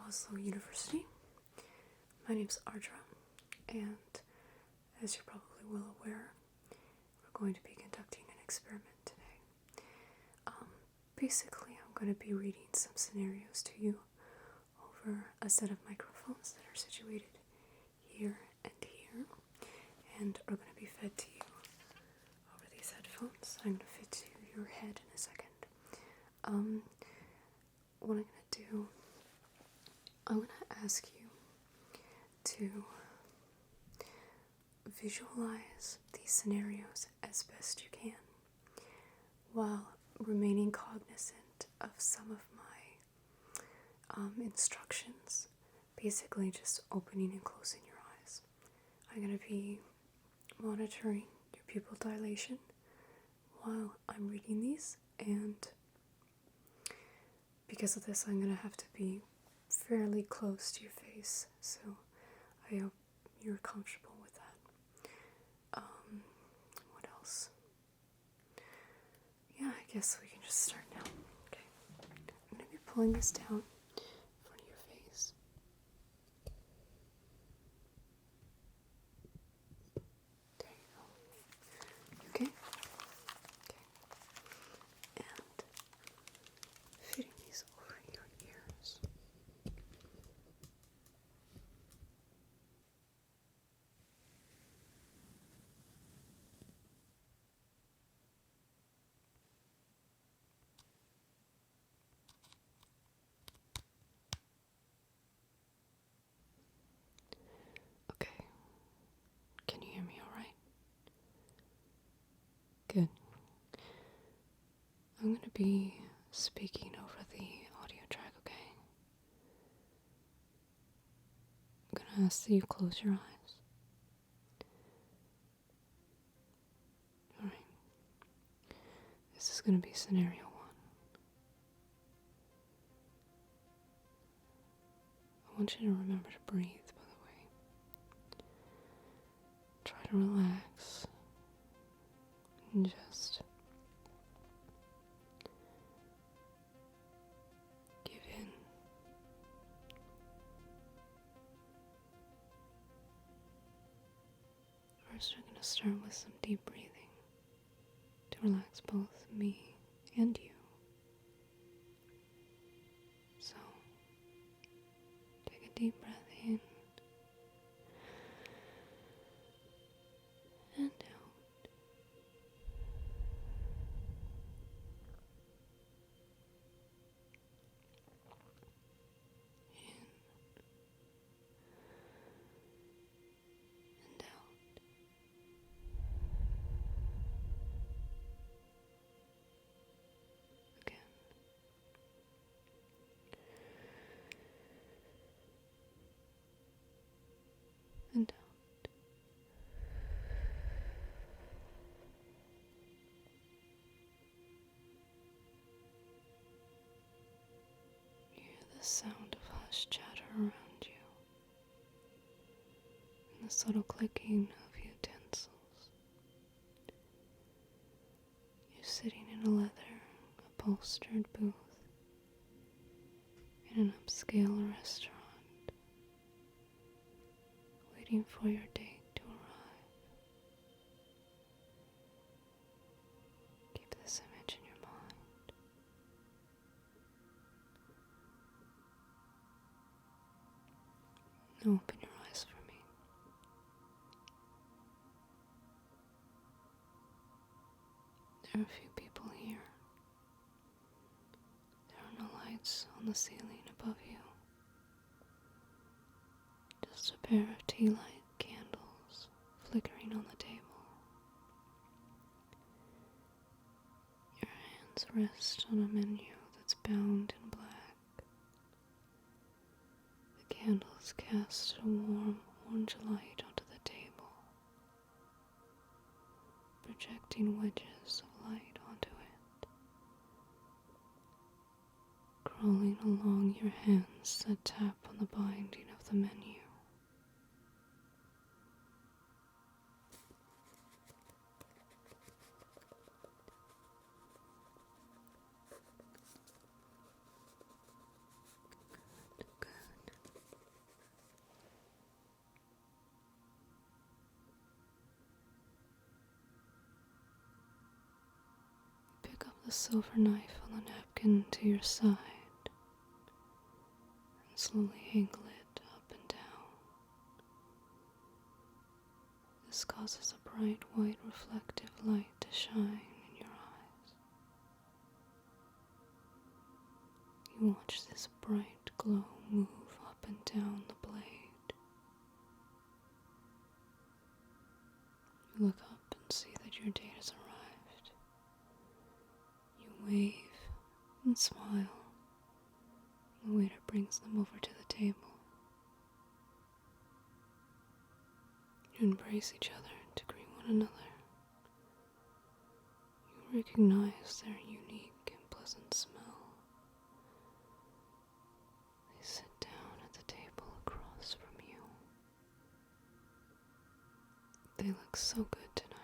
Oslo University. My name's Ardra, and as you're probably well aware, we're going to be conducting an experiment today. Basically, I'm going to be reading some scenarios to you over a set of microphones that are situated here and here, and are going to be fed to you over these headphones. I'm going to fit to your head in a second. What I'm going to do, I'm going to ask you to visualize these scenarios as best you can while remaining cognizant of some of my instructions, basically just opening and closing your eyes. I'm going to be monitoring your pupil dilation while I'm reading these, and because of this I'm going to have to be fairly close to your face, so I hope you're comfortable with that. What else? Yeah, I guess we can just start now. Okay. I'm going to be pulling this down in front of your face. There you go. Okay? Okay. And fitting these over your ears. Okay. Can you hear me all right? Good. I'm going to be speaking over the audio track, okay? I'm going to ask that you close your eyes. Alright. This is going to be scenario 1. I want you to remember to breathe, by the way. Try to relax and just give in. First, we're going to start with some deep breathing to relax both me and you. So, take a deep breath in and out. In and out. Again. And out. You hear the sound of hushed chatter around you, and the subtle clicking of utensils. You're sitting in a leather upholstered booth in an upscale restaurant, waiting for your date to arrive. Keep this image in your mind. Now open your eyes for me. There are a few people here. There are no lights on the ceiling above you. Just a pair of tea light candles flickering on the table. Your hands rest on a menu that's bound in black. The candles cast a warm orange light onto the table, projecting wedges of light onto it. Crawling along your hands that tap on the binding of the menu. Good. the silver knife on the napkin to your side and slowly angle it up and down. This causes a bright white reflective light to shine in your eyes. You watch this bright glow move up and down the blade. You look up and see that your date has arrived. You wave and smile. The waiter brings them over to the table. You embrace each other to greet one another. You recognize their unique and pleasant smell. They sit down at the table across from you. They look so good tonight.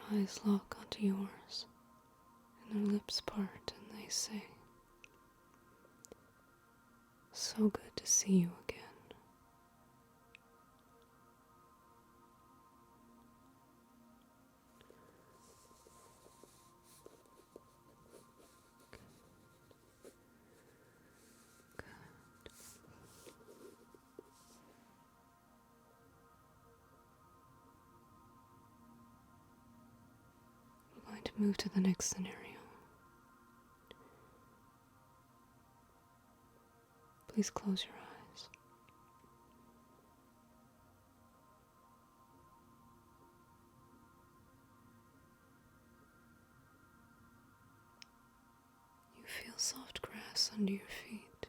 Their eyes lock onto yours, and their lips part, and they say, "So good to see you again." We're going to move to the next scenario. Please close your eyes. You feel soft grass under your feet.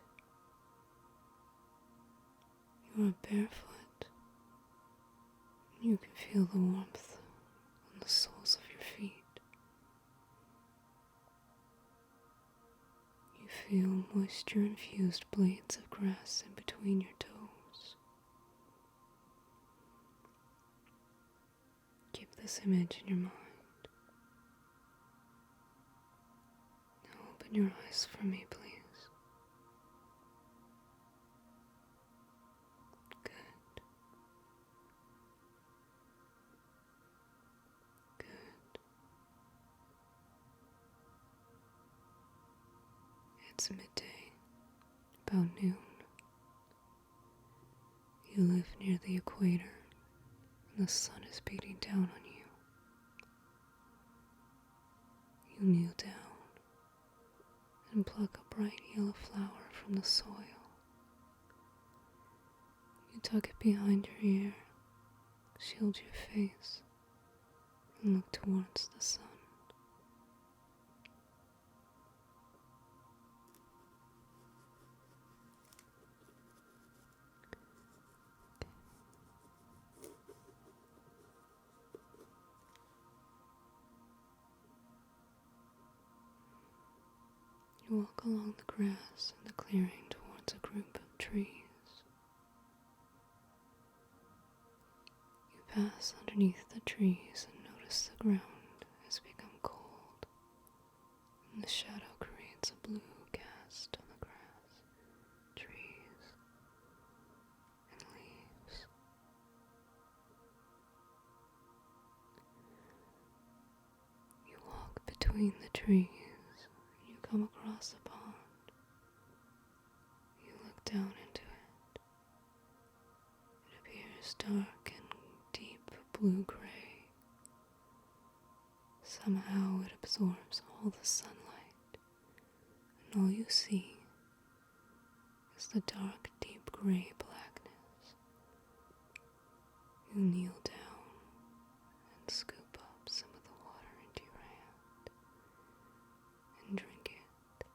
You are barefoot. You can feel the warmth on the soles of your feet. You feel moisture-infused blades of grass in between your toes. Keep this image in your mind. Now open your eyes for me, please. Good. Good. It's midday, about noon. You live near the equator, and the sun is beating down on you. You kneel down and pluck a bright yellow flower from the soil. You tuck it behind your ear, shield your face, and look towards the sun. You walk along the grass in the clearing towards a group of trees. You pass underneath the trees and notice the ground has become cold, and the shadow creates a blue cast on the grass, trees, and leaves. You walk between the trees. You come across a pond. You look down into it. It appears dark and deep blue-gray. Somehow it absorbs all the sunlight, and all you see is the dark, deep gray blackness. You kneel down and scoop up some of the water into your hand and drink it.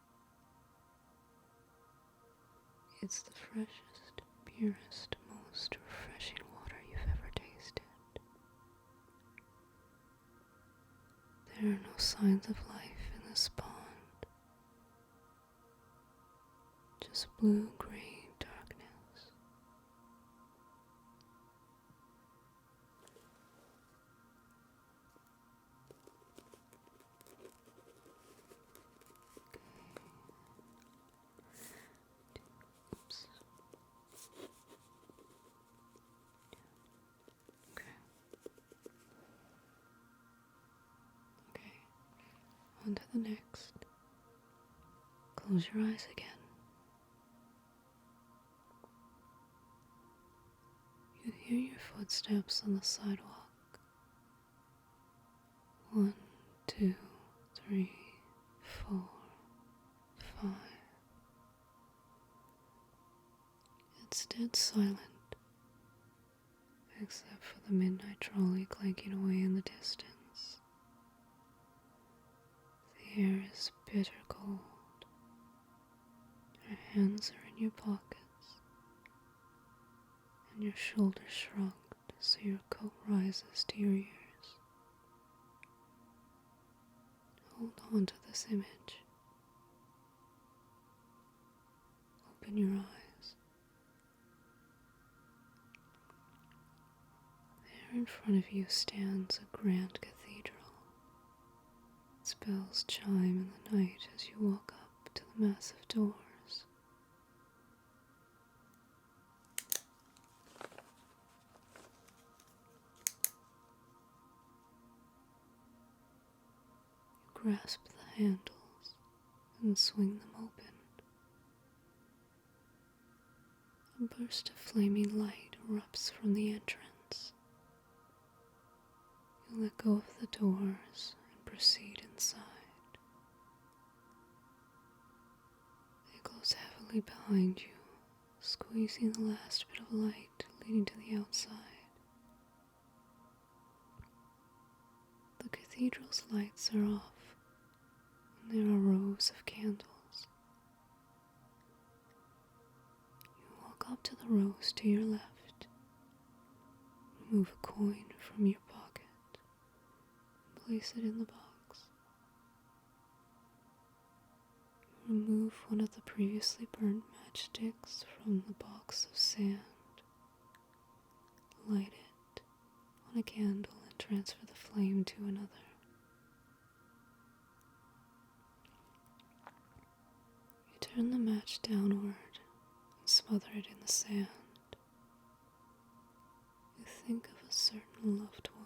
It's the freshest, purest, most refreshing water you've ever tasted. There are no signs of life in this pond. Just blue-gray darkness. Oops. Okay. on to the next. Close your eyes again. You hear your footsteps on the sidewalk. 1, 2, 3, 4, 5. It's dead silent, except for the midnight trolley clanking away in the distance. The air is bitter cold. Your hands are in your pockets, and your shoulders shrugged so your coat rises to your ears. Hold on to this image. Open your eyes. There in front of you stands a grand cathedral. Its bells chime in the night as you walk up to the massive doors. You grasp the handles and swing them open. A burst of flaming light erupts from the entrance. You let go of the doors and proceed inside. It close heavily behind you, squeezing the last bit of light leading to the outside. The cathedral's lights are off, and there are rows of candles. You walk up to the rows to your left, remove a coin from your pocket, and place it in the box. You remove one of the previously burnt matchsticks from the box of sand, light it on a candle, and transfer the flame to another. You turn the match downward and smother it in the sand. You think of a certain loved one.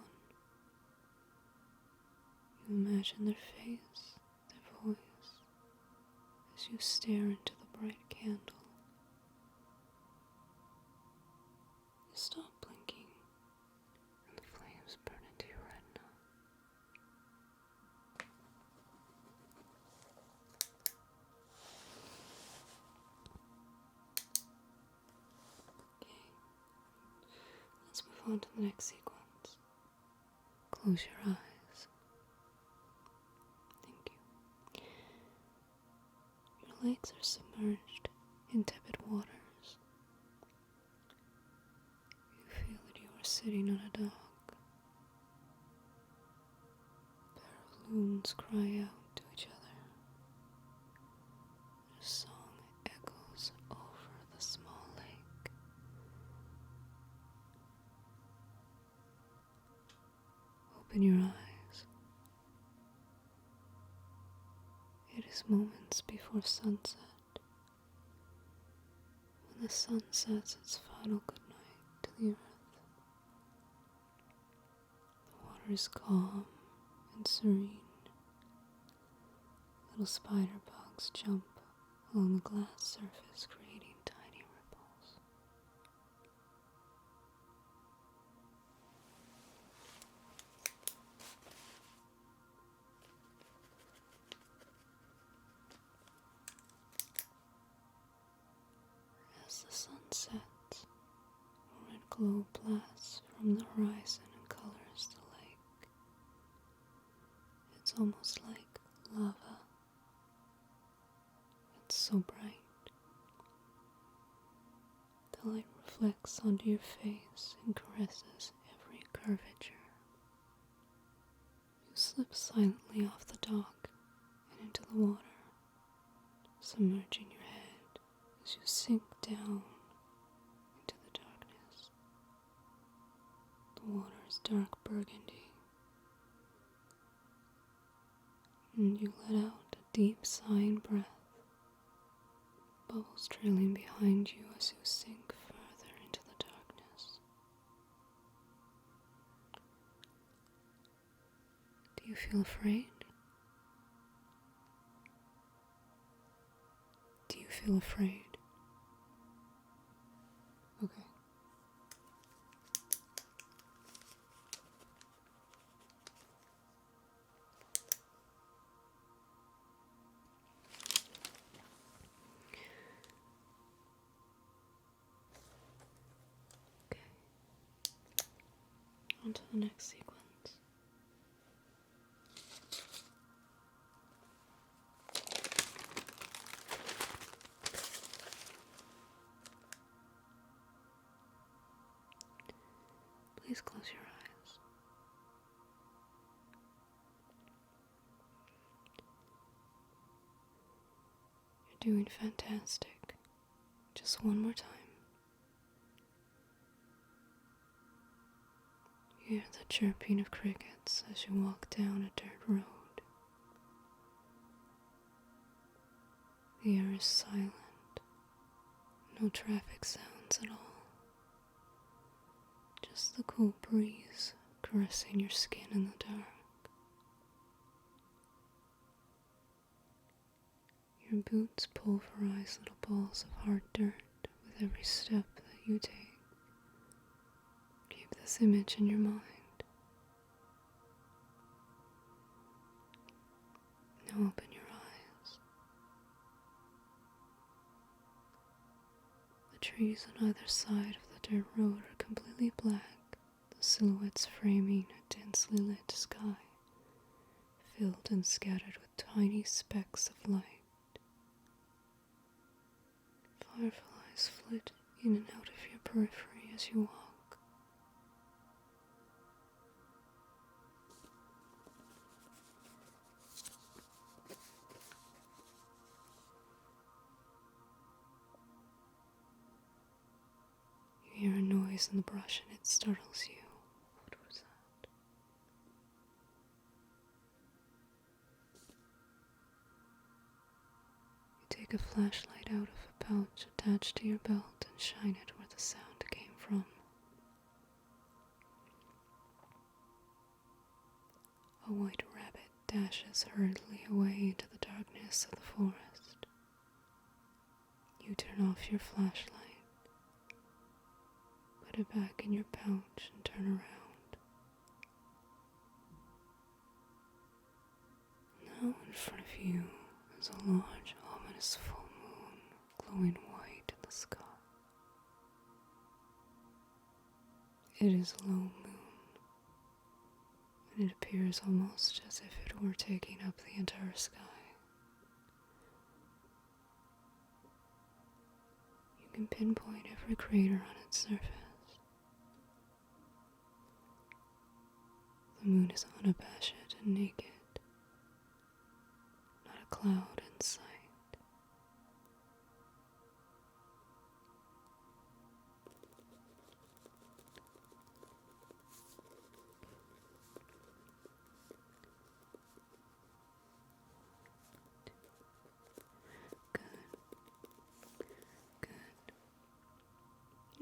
You imagine their face, their voice, as you stare into the bright candle. You stop blinking, and the flames burn into your retina. Okay, let's move on to the next sequence. Close your eyes. Thank you. Your legs are submerged in tepid waters. You feel that you are sitting on a dock. A pair of loons cry out to each other. Their song echoes over the small lake. Open your eyes. It is moments before sunset. When the sun says its final goodnight to the earth. The water is calm and serene. Little spider bugs jump along the glass surface, creating tiny ripples. As the sun sets, a red glow blasts from the horizon and colors the lake. It's almost like lava. It's so bright. The light reflects onto your face and caresses every curvature. You slip silently off the dock and into the water, submerging your head as you sink down into the darkness. The water is dark burgundy, and you let out a deep sighing breath, bubbles trailing behind you as you sink further into the darkness. Do you feel afraid? feel afraid? Okay. Okay. On to the next sequence. Please close your eyes. You're doing fantastic. Just one more time. You hear the chirping of crickets as you walk down a dirt road. The air is silent. No traffic sounds at all. Just the cool breeze caressing your skin in the dark. Your boots pulverize little balls of hard dirt with every step that you take. Keep this image in your mind. Now open your eyes. The trees on either side of the dirt road are completely black, the silhouettes framing a densely lit sky, filled and scattered with tiny specks of light. Fireflies flit in and out of your periphery as you walk. You hear a noise in the brush and it startles you. What was that? You take a flashlight out of a pouch attached to your belt and shine it where the sound came from. A white rabbit dashes hurriedly away into the darkness of the forest. You turn off your flashlight, put it back in your pouch and turn around. Now in front of you is a large, ominous full moon glowing white in the sky. It is a low moon, and it appears almost as if it were taking up the entire sky. You can pinpoint every crater on its surface. The moon is unabashed and naked, not a cloud in sight.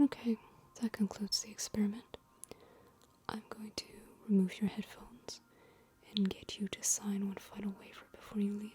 Okay, that concludes the experiment. I'm going to remove your headphones and get you to sign one final waiver before you leave.